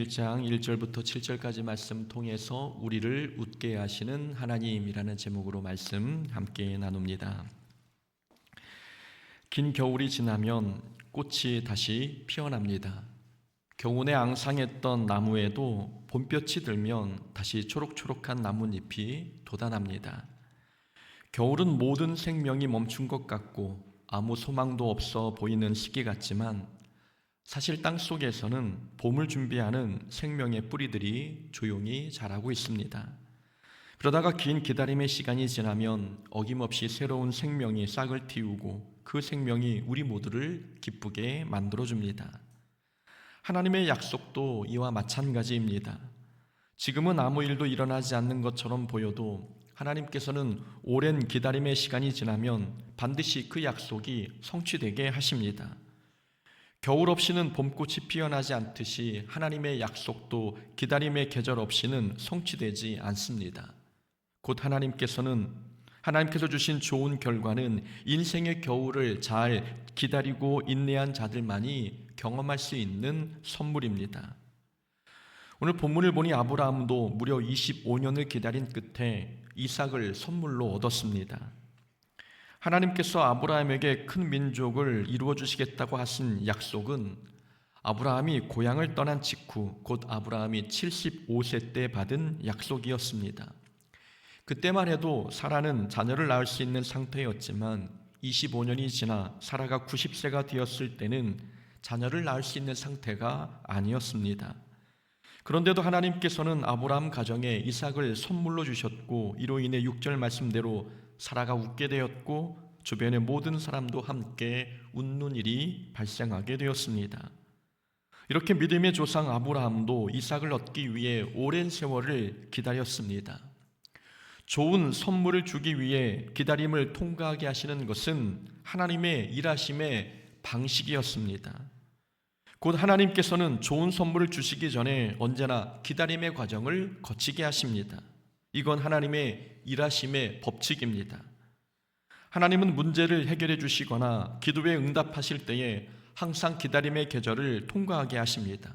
1장 1절부터 7절까지 말씀 통해서 우리를 웃게 하시는 하나님이라는 제목으로 말씀 함께 나눕니다. 긴 겨울이 지나면 꽃이 다시 피어납니다. 겨우내 앙상했던 나무에도 봄볕이 들면 다시 초록초록한 나뭇잎이 돋아납니다. 겨울은 모든 생명이 멈춘 것 같고 아무 소망도 없어 보이는 시기 같지만 사실 땅 속에서는 봄을 준비하는 생명의 뿌리들이 조용히 자라고 있습니다. 그러다가 긴 기다림의 시간이 지나면 어김없이 새로운 생명이 싹을 틔우고 그 생명이 우리 모두를 기쁘게 만들어줍니다. 하나님의 약속도 이와 마찬가지입니다. 지금은 아무 일도 일어나지 않는 것처럼 보여도 하나님께서는 오랜 기다림의 시간이 지나면 반드시 그 약속이 성취되게 하십니다. 겨울 없이는 봄꽃이 피어나지 않듯이 하나님의 약속도 기다림의 계절 없이는 성취되지 않습니다. 곧 하나님께서 주신 좋은 결과는 인생의 겨울을 잘 기다리고 인내한 자들만이 경험할 수 있는 선물입니다. 오늘 본문을 보니 아브라함도 무려 25년을 기다린 끝에 이삭을 선물로 얻었습니다. 하나님께서 아브라함에게 큰 민족을 이루어 주시겠다고 하신 약속은 아브라함이 고향을 떠난 직후 곧 아브라함이 75세 때 받은 약속이었습니다. 그때만 해도 사라는 자녀를 낳을 수 있는 상태였지만 25년이 지나 사라가 90세가 되었을 때는 자녀를 낳을 수 있는 상태가 아니었습니다. 그런데도 하나님께서는 아브라함 가정에 이삭을 선물로 주셨고 이로 인해 6절 말씀대로 사라가 웃게 되었고 주변의 모든 사람도 함께 웃는 일이 발생하게 되었습니다. 이렇게 믿음의 조상 아브라함도 이삭을 얻기 위해 오랜 세월을 기다렸습니다. 좋은 선물을 주기 위해 기다림을 통과하게 하시는 것은 하나님의 일하심의 방식이었습니다. 곧 하나님께서는 좋은 선물을 주시기 전에 언제나 기다림의 과정을 거치게 하십니다. 이건 하나님의 일하심의 법칙입니다. 하나님은 문제를 해결해 주시거나 기도에 응답하실 때에 항상 기다림의 계절을 통과하게 하십니다.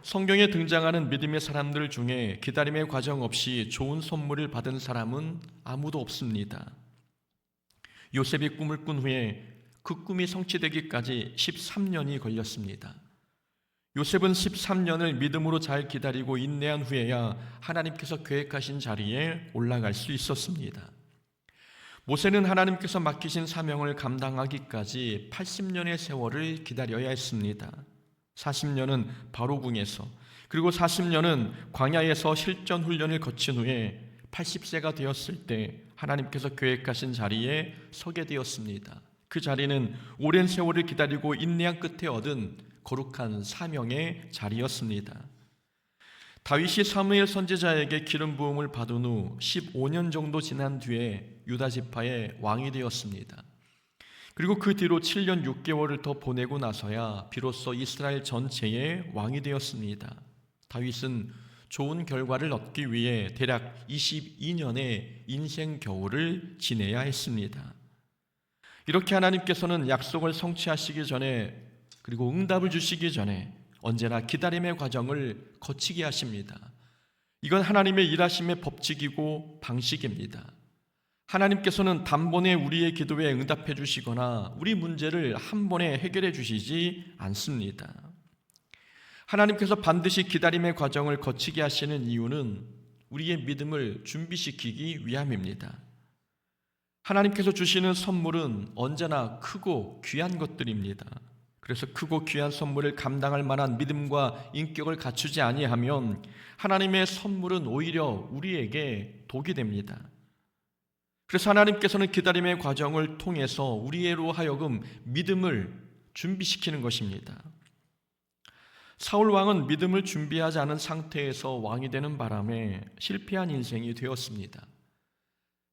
성경에 등장하는 믿음의 사람들 중에 기다림의 과정 없이 좋은 선물을 받은 사람은 아무도 없습니다. 요셉이 꿈을 꾼 후에 그 꿈이 성취되기까지 13년이 걸렸습니다. 요셉은 13년을 믿음으로 잘 기다리고 인내한 후에야 하나님께서 계획하신 자리에 올라갈 수 있었습니다. 모세는 하나님께서 맡기신 사명을 감당하기까지 80년의 세월을 기다려야 했습니다. 40년은 바로궁에서 그리고 40년은 광야에서 실전 훈련을 거친 후에 80세가 되었을 때 하나님께서 계획하신 자리에 서게 되었습니다. 그 자리는 오랜 세월을 기다리고 인내한 끝에 얻은 거룩한 사명의 자리였습니다. 다윗이 사무엘 선지자에게 기름 부음을 받은 후 15년 정도 지난 뒤에 유다 지파의 왕이 되었습니다. 그리고 그 뒤로 7년 6개월을 더 보내고 나서야 비로소 이스라엘 전체의 왕이 되었습니다. 다윗은 좋은 결과를 얻기 위해 대략 22년의 인생 겨울을 지내야 했습니다. 이렇게 하나님께서는 약속을 성취하시기 전에 그리고 응답을 주시기 전에 언제나 기다림의 과정을 거치게 하십니다. 이건 하나님의 일하심의 법칙이고 방식입니다. 하나님께서는 단번에 우리의 기도에 응답해 주시거나 우리 문제를 한 번에 해결해 주시지 않습니다. 하나님께서 반드시 기다림의 과정을 거치게 하시는 이유는 우리의 믿음을 준비시키기 위함입니다. 하나님께서 주시는 선물은 언제나 크고 귀한 것들입니다. 그래서 크고 귀한 선물을 감당할 만한 믿음과 인격을 갖추지 아니하면 하나님의 선물은 오히려 우리에게 독이 됩니다. 그래서 하나님께서는 기다림의 과정을 통해서 우리로 하여금 믿음을 준비시키는 것입니다. 사울 왕은 믿음을 준비하지 않은 상태에서 왕이 되는 바람에 실패한 인생이 되었습니다.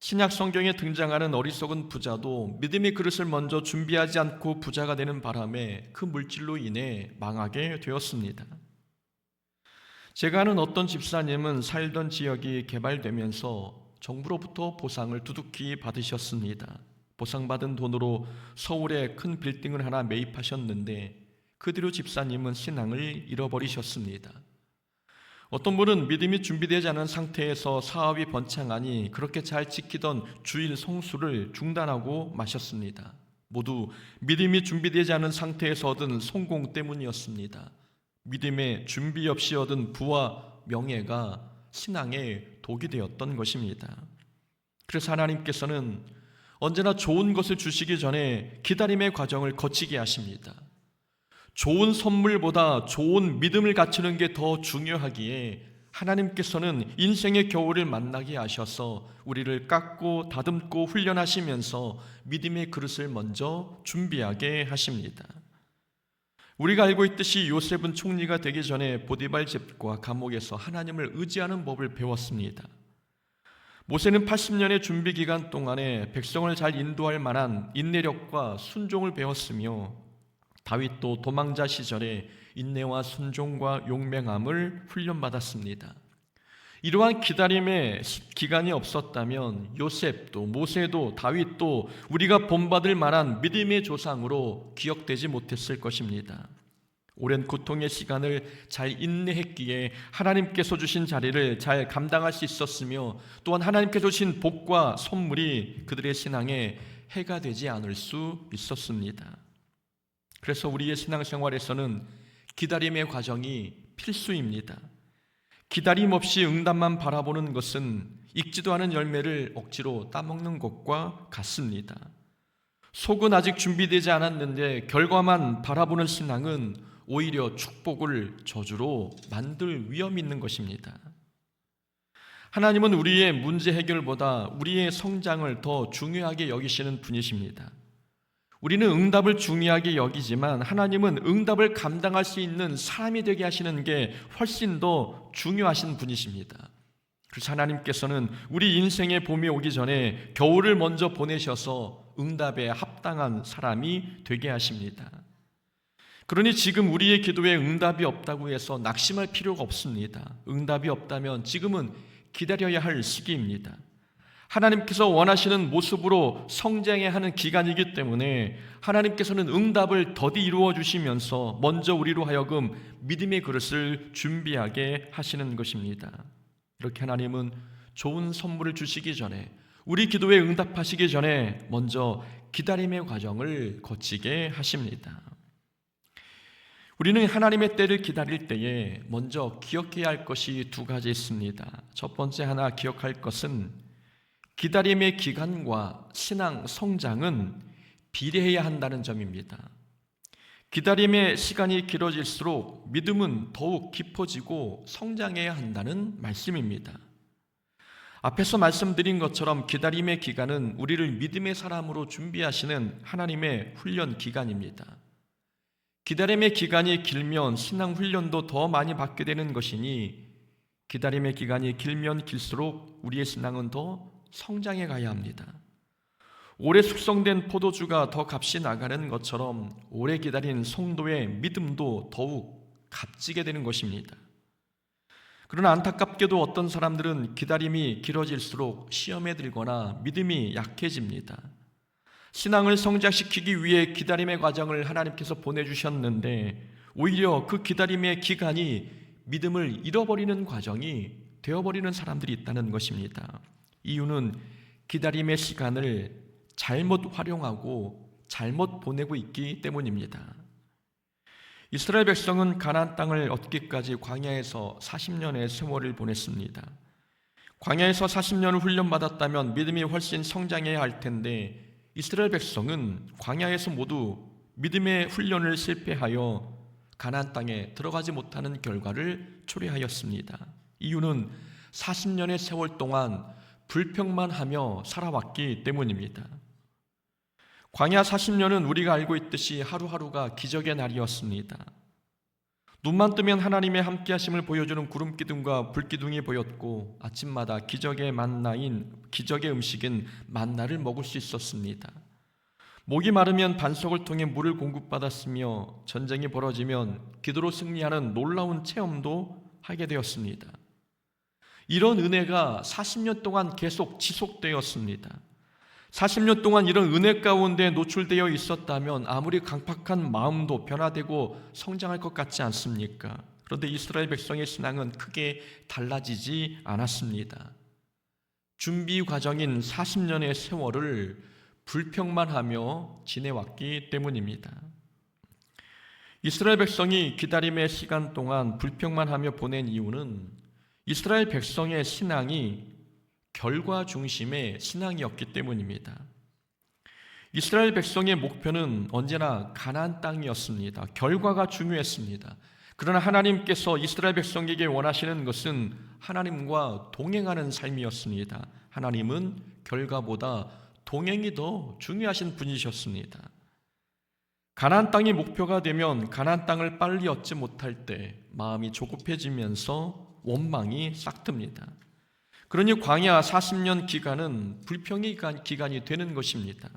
신약 성경에 등장하는 어리석은 부자도 믿음의 그릇을 먼저 준비하지 않고 부자가 되는 바람에 그 물질로 인해 망하게 되었습니다. 제가 아는 어떤 집사님은 살던 지역이 개발되면서 정부로부터 보상을 두둑히 받으셨습니다. 보상받은 돈으로 서울에 큰 빌딩을 하나 매입하셨는데 그 뒤로 집사님은 신앙을 잃어버리셨습니다. 어떤 분은 믿음이 준비되지 않은 상태에서 사업이 번창하니 그렇게 잘 지키던 주일 성수를 중단하고 마셨습니다. 모두 믿음이 준비되지 않은 상태에서 얻은 성공 때문이었습니다. 믿음의 준비 없이 얻은 부와 명예가 신앙의 독이 되었던 것입니다. 그래서 하나님께서는 언제나 좋은 것을 주시기 전에 기다림의 과정을 거치게 하십니다. 좋은 선물보다 좋은 믿음을 갖추는 게 더 중요하기에 하나님께서는 인생의 겨울을 만나게 하셔서 우리를 깎고 다듬고 훈련하시면서 믿음의 그릇을 먼저 준비하게 하십니다. 우리가 알고 있듯이 요셉은 총리가 되기 전에 보디발 집과 감옥에서 하나님을 의지하는 법을 배웠습니다. 모세는 80년의 준비 기간 동안에 백성을 잘 인도할 만한 인내력과 순종을 배웠으며 다윗도 도망자 시절에 인내와 순종과 용맹함을 훈련받았습니다. 이러한 기다림의 기간이 없었다면 요셉도 모세도 다윗도 우리가 본받을 만한 믿음의 조상으로 기억되지 못했을 것입니다. 오랜 고통의 시간을 잘 인내했기에 하나님께서 주신 자리를 잘 감당할 수 있었으며 또한 하나님께서 주신 복과 선물이 그들의 신앙에 해가 되지 않을 수 있었습니다. 그래서 우리의 신앙생활에서는 기다림의 과정이 필수입니다. 기다림 없이 응답만 바라보는 것은 익지도 않은 열매를 억지로 따먹는 것과 같습니다. 속은 아직 준비되지 않았는데 결과만 바라보는 신앙은 오히려 축복을 저주로 만들 위험이 있는 것입니다. 하나님은 우리의 문제 해결보다 우리의 성장을 더 중요하게 여기시는 분이십니다. 우리는 응답을 중요하게 여기지만 하나님은 응답을 감당할 수 있는 사람이 되게 하시는 게 훨씬 더 중요하신 분이십니다. 그래서 하나님께서는 우리 인생의 봄이 오기 전에 겨울을 먼저 보내셔서 응답에 합당한 사람이 되게 하십니다. 그러니 지금 우리의 기도에 응답이 없다고 해서 낙심할 필요가 없습니다. 응답이 없다면 지금은 기다려야 할 시기입니다. 하나님께서 원하시는 모습으로 성장해야 하는 기간이기 때문에 하나님께서는 응답을 더디 이루어 주시면서 먼저 우리로 하여금 믿음의 그릇을 준비하게 하시는 것입니다. 이렇게 하나님은 좋은 선물을 주시기 전에 우리 기도에 응답하시기 전에 먼저 기다림의 과정을 거치게 하십니다. 우리는 하나님의 때를 기다릴 때에 먼저 기억해야 할 것이 두 가지 있습니다. 첫 번째 하나 기억할 것은 기다림의 기간과 신앙 성장은 비례해야 한다는 점입니다. 기다림의 시간이 길어질수록 믿음은 더욱 깊어지고 성장해야 한다는 말씀입니다. 앞에서 말씀드린 것처럼 기다림의 기간은 우리를 믿음의 사람으로 준비하시는 하나님의 훈련 기간입니다. 기다림의 기간이 길면 신앙 훈련도 더 많이 받게 되는 것이니 기다림의 기간이 길면 길수록 우리의 신앙은 더 성장해 가야 합니다. 오래 숙성된 포도주가 더 값이 나가는 것처럼 오래 기다린 성도의 믿음도 더욱 값지게 되는 것입니다. 그러나 안타깝게도 어떤 사람들은 기다림이 길어질수록 시험에 들거나 믿음이 약해집니다. 신앙을 성장시키기 위해 기다림의 과정을 하나님께서 보내주셨는데 오히려 그 기다림의 기간이 믿음을 잃어버리는 과정이 되어버리는 사람들이 있다는 것입니다. 이유는 기다림의 시간을 잘못 활용하고 잘못 보내고 있기 때문입니다. 이스라엘 백성은 가나안 땅을 얻기까지 광야에서 40년의 세월을 보냈습니다. 광야에서 40년을 훈련받았다면 믿음이 훨씬 성장해야 할 텐데 이스라엘 백성은 광야에서 모두 믿음의 훈련을 실패하여 가나안 땅에 들어가지 못하는 결과를 초래하였습니다. 이유는 40년의 세월 동안 불평만 하며 살아왔기 때문입니다. 광야 40년은 우리가 알고 있듯이 하루하루가 기적의 날이었습니다. 눈만 뜨면 하나님의 함께하심을 보여주는 구름기둥과 불기둥이 보였고 아침마다 기적의 만나인 기적의 음식인 만나를 먹을 수 있었습니다. 목이 마르면 반석을 통해 물을 공급받았으며 전쟁이 벌어지면 기도로 승리하는 놀라운 체험도 하게 되었습니다. 이런 은혜가 40년 동안 계속 지속되었습니다. 40년 동안 이런 은혜 가운데 노출되어 있었다면 아무리 강팍한 마음도 변화되고 성장할 것 같지 않습니까? 그런데 이스라엘 백성의 신앙은 크게 달라지지 않았습니다. 준비 과정인 40년의 세월을 불평만 하며 지내왔기 때문입니다. 이스라엘 백성이 기다림의 시간 동안 불평만 하며 보낸 이유는 이스라엘 백성의 신앙이 결과 중심의 신앙이었기 때문입니다. 이스라엘 백성의 목표는 언제나 가나안 땅이었습니다. 결과가 중요했습니다. 그러나 하나님께서 이스라엘 백성에게 원하시는 것은 하나님과 동행하는 삶이었습니다. 하나님은 결과보다 동행이 더 중요하신 분이셨습니다. 가나안 땅이 목표가 되면 가나안 땅을 빨리 얻지 못할 때 마음이 조급해지면서 원망이 싹틉니다. 그러니 광야 40년 기간은 불평의 기간이 되는 것입니다.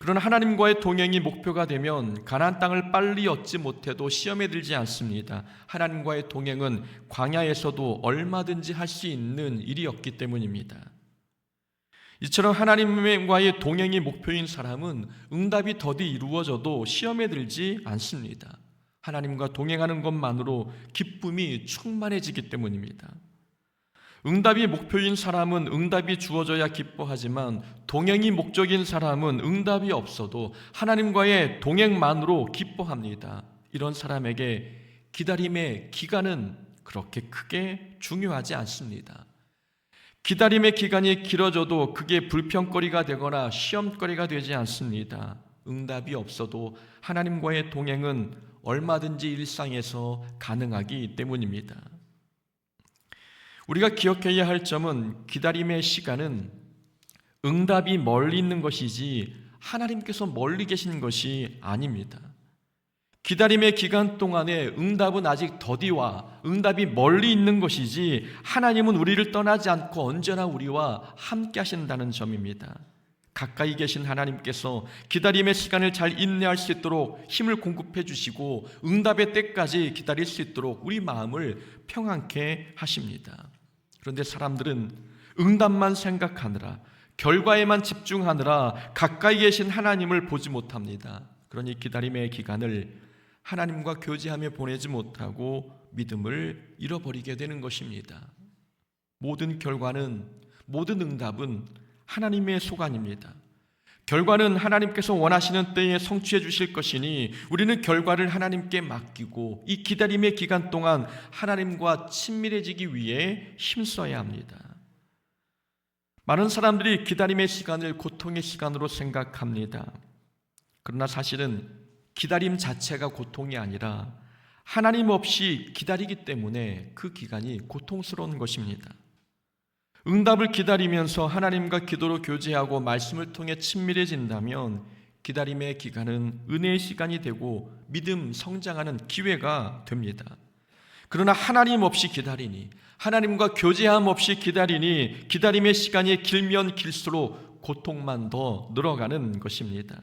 그러나 하나님과의 동행이 목표가 되면 가나안 땅을 빨리 얻지 못해도 시험에 들지 않습니다. 하나님과의 동행은 광야에서도 얼마든지 할 수 있는 일이었기 때문입니다. 이처럼 하나님과의 동행이 목표인 사람은 응답이 더디 이루어져도 시험에 들지 않습니다. 하나님과 동행하는 것만으로 기쁨이 충만해지기 때문입니다. 응답이 목표인 사람은 응답이 주어져야 기뻐하지만 동행이 목적인 사람은 응답이 없어도 하나님과의 동행만으로 기뻐합니다. 이런 사람에게 기다림의 기간은 그렇게 크게 중요하지 않습니다. 기다림의 기간이 길어져도 그게 불평거리가 되거나 시험거리가 되지 않습니다. 응답이 없어도 하나님과의 동행은 얼마든지 일상에서 가능하기 때문입니다. 우리가 기억해야 할 점은 기다림의 시간은 응답이 멀리 있는 것이지 하나님께서 멀리 계신 것이 아닙니다. 기다림의 기간 동안에 응답은 아직 더디와 응답이 멀리 있는 것이지 하나님은 우리를 떠나지 않고 언제나 우리와 함께 하신다는 점입니다. 가까이 계신 하나님께서 기다림의 시간을 잘 인내할 수 있도록 힘을 공급해 주시고 응답의 때까지 기다릴 수 있도록 우리 마음을 평안케 하십니다. 그런데 사람들은 응답만 생각하느라 결과에만 집중하느라 가까이 계신 하나님을 보지 못합니다. 그러니 기다림의 기간을 하나님과 교제하며 보내지 못하고 믿음을 잃어버리게 되는 것입니다. 모든 결과는, 모든 응답은 하나님의 소관입니다. 결과는 하나님께서 원하시는 때에 성취해 주실 것이니 우리는 결과를 하나님께 맡기고 이 기다림의 기간 동안 하나님과 친밀해지기 위해 힘써야 합니다. 많은 사람들이 기다림의 시간을 고통의 시간으로 생각합니다. 그러나 사실은 기다림 자체가 고통이 아니라 하나님 없이 기다리기 때문에 그 기간이 고통스러운 것입니다. 응답을 기다리면서 하나님과 기도로 교제하고 말씀을 통해 친밀해진다면 기다림의 기간은 은혜의 시간이 되고 믿음 성장하는 기회가 됩니다. 그러나 하나님 없이 기다리니, 하나님과 교제함 없이 기다리니 기다림의 시간이 길면 길수록 고통만 더 늘어가는 것입니다.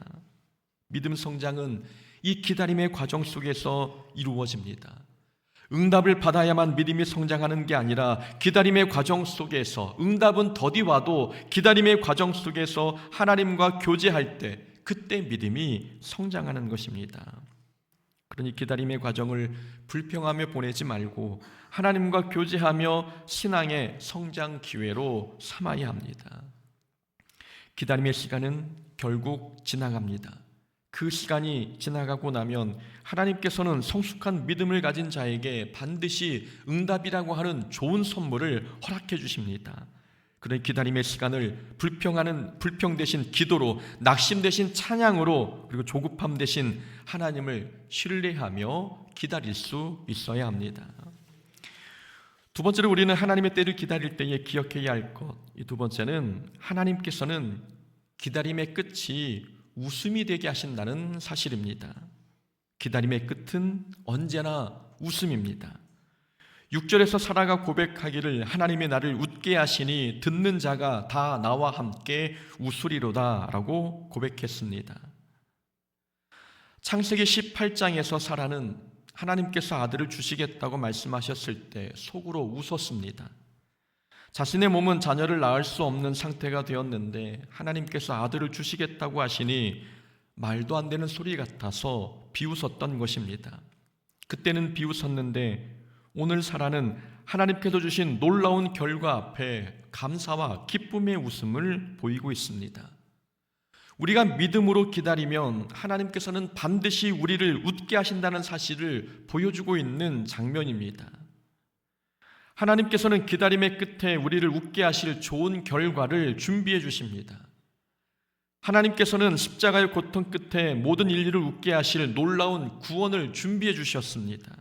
믿음 성장은 이 기다림의 과정 속에서 이루어집니다. 응답을 받아야만 믿음이 성장하는 게 아니라 기다림의 과정 속에서 응답은 더디 와도 기다림의 과정 속에서 하나님과 교제할 때 그때 믿음이 성장하는 것입니다. 그러니 기다림의 과정을 불평하며 보내지 말고 하나님과 교제하며 신앙의 성장 기회로 삼아야 합니다. 기다림의 시간은 결국 지나갑니다. 그 시간이 지나가고 나면 하나님께서는 성숙한 믿음을 가진 자에게 반드시 응답이라고 하는 좋은 선물을 허락해 주십니다. 그런 기다림의 시간을 불평 대신 기도로, 낙심 대신 찬양으로, 그리고 조급함 대신 하나님을 신뢰하며 기다릴 수 있어야 합니다. 두 번째로 우리는 하나님의 때를 기다릴 때에 기억해야 할 것, 이 두 번째는 하나님께서는 기다림의 끝이 웃음이 되게 하신다는 사실입니다. 기다림의 끝은 언제나 웃음입니다. 6절에서 사라가 고백하기를 하나님의 나를 웃게 하시니 듣는 자가 다 나와 함께 웃으리로다 라고 고백했습니다. 창세기 18장에서 사라는 하나님께서 아들을 주시겠다고 말씀하셨을 때 속으로 웃었습니다. 자신의 몸은 자녀를 낳을 수 없는 상태가 되었는데 하나님께서 아들을 주시겠다고 하시니 말도 안 되는 소리 같아서 비웃었던 것입니다. 그때는 비웃었는데 오늘 사라는 하나님께서 주신 놀라운 결과 앞에 감사와 기쁨의 웃음을 보이고 있습니다. 우리가 믿음으로 기다리면 하나님께서는 반드시 우리를 웃게 하신다는 사실을 보여주고 있는 장면입니다. 하나님께서는 기다림의 끝에 우리를 웃게 하실 좋은 결과를 준비해 주십니다. 하나님께서는 십자가의 고통 끝에 모든 인류를 웃게 하실 놀라운 구원을 준비해 주셨습니다.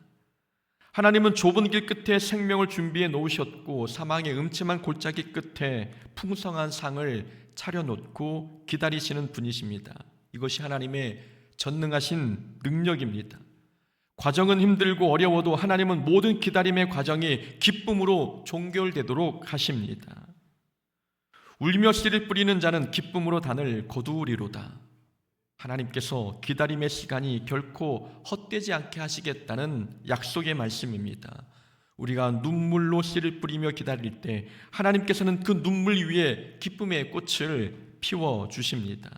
하나님은 좁은 길 끝에 생명을 준비해 놓으셨고 사망의 음침한 골짜기 끝에 풍성한 상을 차려놓고 기다리시는 분이십니다. 이것이 하나님의 전능하신 능력입니다. 과정은 힘들고 어려워도 하나님은 모든 기다림의 과정이 기쁨으로 종결되도록 하십니다. 울며 씨를 뿌리는 자는 기쁨으로 단을 거두리로다. 하나님께서 기다림의 시간이 결코 헛되지 않게 하시겠다는 약속의 말씀입니다. 우리가 눈물로 씨를 뿌리며 기다릴 때 하나님께서는 그 눈물 위에 기쁨의 꽃을 피워주십니다.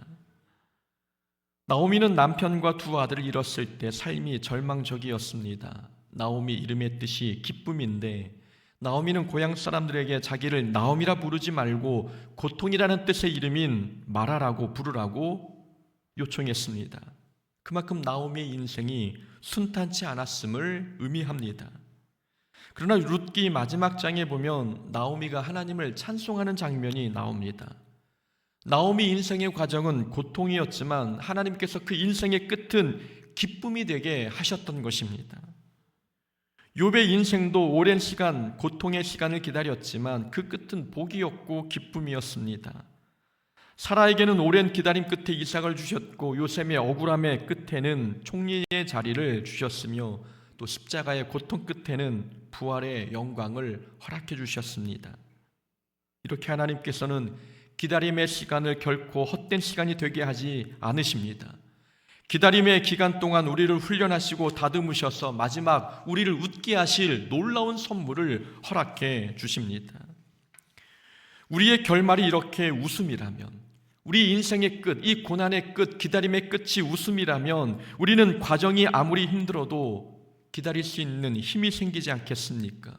나오미는 남편과 두 아들을 잃었을 때 삶이 절망적이었습니다. 나오미 이름의 뜻이 기쁨인데 나오미는 고향 사람들에게 자기를 나오미라 부르지 말고 고통이라는 뜻의 이름인 마라라고 부르라고 요청했습니다. 그만큼 나오미의 인생이 순탄치 않았음을 의미합니다. 그러나 룻기 마지막 장에 보면 나오미가 하나님을 찬송하는 장면이 나옵니다. 나오미 인생의 과정은 고통이었지만 하나님께서 그 인생의 끝은 기쁨이 되게 하셨던 것입니다. 욥의 인생도 오랜 시간 고통의 시간을 기다렸지만 그 끝은 복이었고 기쁨이었습니다. 사라에게는 오랜 기다림 끝에 이삭을 주셨고 요셉의 억울함의 끝에는 총리의 자리를 주셨으며 또 십자가의 고통 끝에는 부활의 영광을 허락해 주셨습니다. 이렇게 하나님께서는 기다림의 시간을 결코 헛된 시간이 되게 하지 않으십니다. 기다림의 기간 동안 우리를 훈련하시고 다듬으셔서 마지막 우리를 웃게 하실 놀라운 선물을 허락해 주십니다. 우리의 결말이 이렇게 웃음이라면, 우리 인생의 끝, 이 고난의 끝, 기다림의 끝이 웃음이라면 우리는 과정이 아무리 힘들어도 기다릴 수 있는 힘이 생기지 않겠습니까?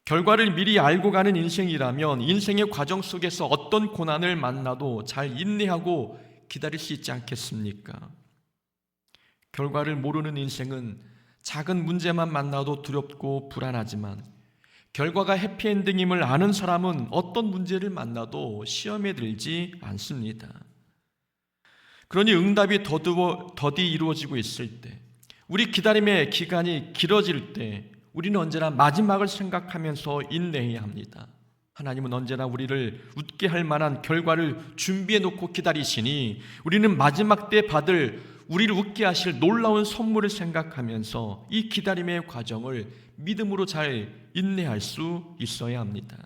결과를 미리 알고 가는 인생이라면 인생의 과정 속에서 어떤 고난을 만나도 잘 인내하고 기다릴 수 있지 않겠습니까? 결과를 모르는 인생은 작은 문제만 만나도 두렵고 불안하지만 결과가 해피엔딩임을 아는 사람은 어떤 문제를 만나도 시험에 들지 않습니다. 그러니 응답이 더디 이루어지고 있을 때, 우리 기다림의 기간이 길어질 때 우리는 언제나 마지막을 생각하면서 인내해야 합니다. 하나님은 언제나 우리를 웃게 할 만한 결과를 준비해 놓고 기다리시니 우리는 마지막 때 받을 우리를 웃게 하실 놀라운 선물을 생각하면서 이 기다림의 과정을 믿음으로 잘 인내할 수 있어야 합니다.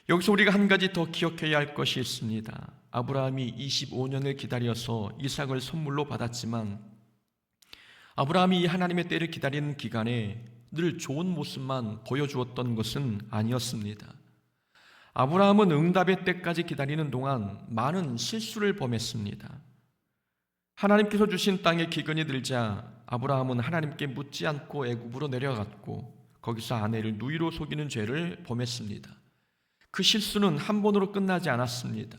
여기서 우리가 한 가지 더 기억해야 할 것이 있습니다. 아브라함이 25년을 기다려서 이삭을 선물로 받았지만 아브라함이 하나님의 때를 기다리는 기간에 늘 좋은 모습만 보여주었던 것은 아니었습니다. 아브라함은 응답의 때까지 기다리는 동안 많은 실수를 범했습니다. 하나님께서 주신 땅에 기근이 들자 아브라함은 하나님께 묻지 않고 애굽으로 내려갔고 거기서 아내를 누이로 속이는 죄를 범했습니다. 그 실수는 한 번으로 끝나지 않았습니다.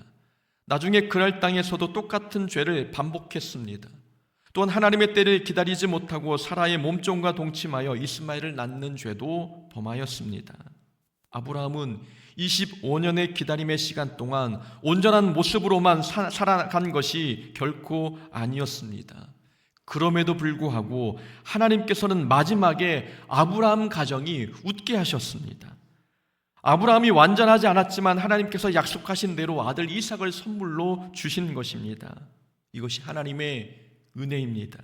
나중에 그랄 땅에서도 똑같은 죄를 반복했습니다. 또한 하나님의 때를 기다리지 못하고 사라의 몸종과 동침하여 이스마엘을 낳는 죄도 범하였습니다. 아브라함은 25년의 기다림의 시간 동안 온전한 모습으로만 살아간 것이 결코 아니었습니다. 그럼에도 불구하고 하나님께서는 마지막에 아브라함 가정이 웃게 하셨습니다. 아브라함이 완전하지 않았지만 하나님께서 약속하신 대로 아들 이삭을 선물로 주신 것입니다. 이것이 하나님의 은혜입니다.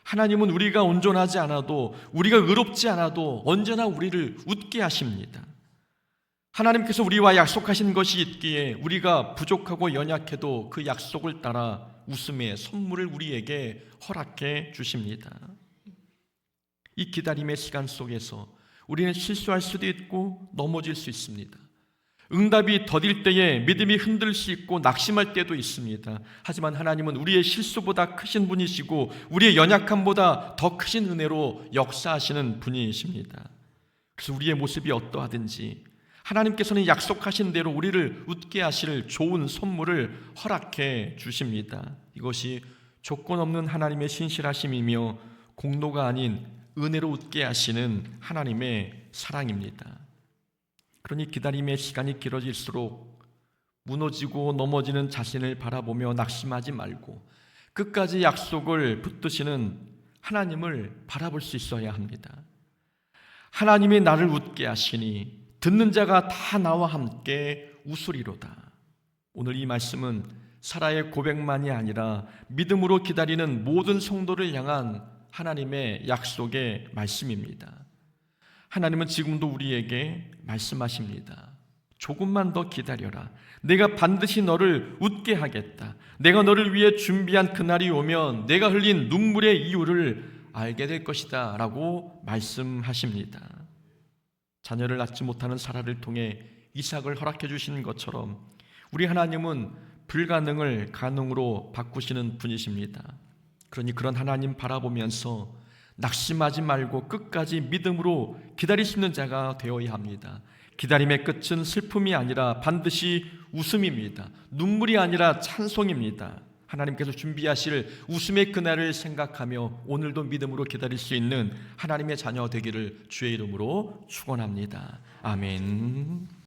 하나님은 우리가 온전하지 않아도, 우리가 의롭지 않아도 언제나 우리를 웃게 하십니다. 하나님께서 우리와 약속하신 것이 있기에 우리가 부족하고 연약해도 그 약속을 따라 웃음의 선물을 우리에게 허락해 주십니다. 이 기다림의 시간 속에서 우리는 실수할 수도 있고 넘어질 수 있습니다. 응답이 더딜 때에 믿음이 흔들 수 있고 낙심할 때도 있습니다. 하지만 하나님은 우리의 실수보다 크신 분이시고 우리의 연약함보다 더 크신 은혜로 역사하시는 분이십니다. 그래서 우리의 모습이 어떠하든지 하나님께서는 약속하신 대로 우리를 웃게 하실 좋은 선물을 허락해 주십니다. 이것이 조건 없는 하나님의 신실하심이며 공로가 아닌 은혜로 웃게 하시는 하나님의 사랑입니다. 그러니 기다림의 시간이 길어질수록 무너지고 넘어지는 자신을 바라보며 낙심하지 말고 끝까지 약속을 붙드시는 하나님을 바라볼 수 있어야 합니다. 하나님이 나를 웃게 하시니 듣는 자가 다 나와 함께 웃으리로다. 오늘 이 말씀은 사라의 고백만이 아니라 믿음으로 기다리는 모든 성도를 향한 하나님의 약속의 말씀입니다. 하나님은 지금도 우리에게 말씀하십니다. 조금만 더 기다려라. 내가 반드시 너를 웃게 하겠다. 내가 너를 위해 준비한 그날이 오면 내가 흘린 눈물의 이유를 알게 될 것이다 라고 말씀하십니다. 자녀를 낳지 못하는 사라를 통해 이삭을 허락해 주시는 것처럼 우리 하나님은 불가능을 가능으로 바꾸시는 분이십니다. 그러니 그런 하나님 바라보면서 낙심하지 말고 끝까지 믿음으로 기다릴 수 있는 자가 되어야 합니다. 기다림의 끝은 슬픔이 아니라 반드시 웃음입니다. 눈물이 아니라 찬송입니다. 하나님께서 준비하실 웃음의 그날을 생각하며 오늘도 믿음으로 기다릴 수 있는 하나님의 자녀 되기를 주의 이름으로 축원합니다. 아멘.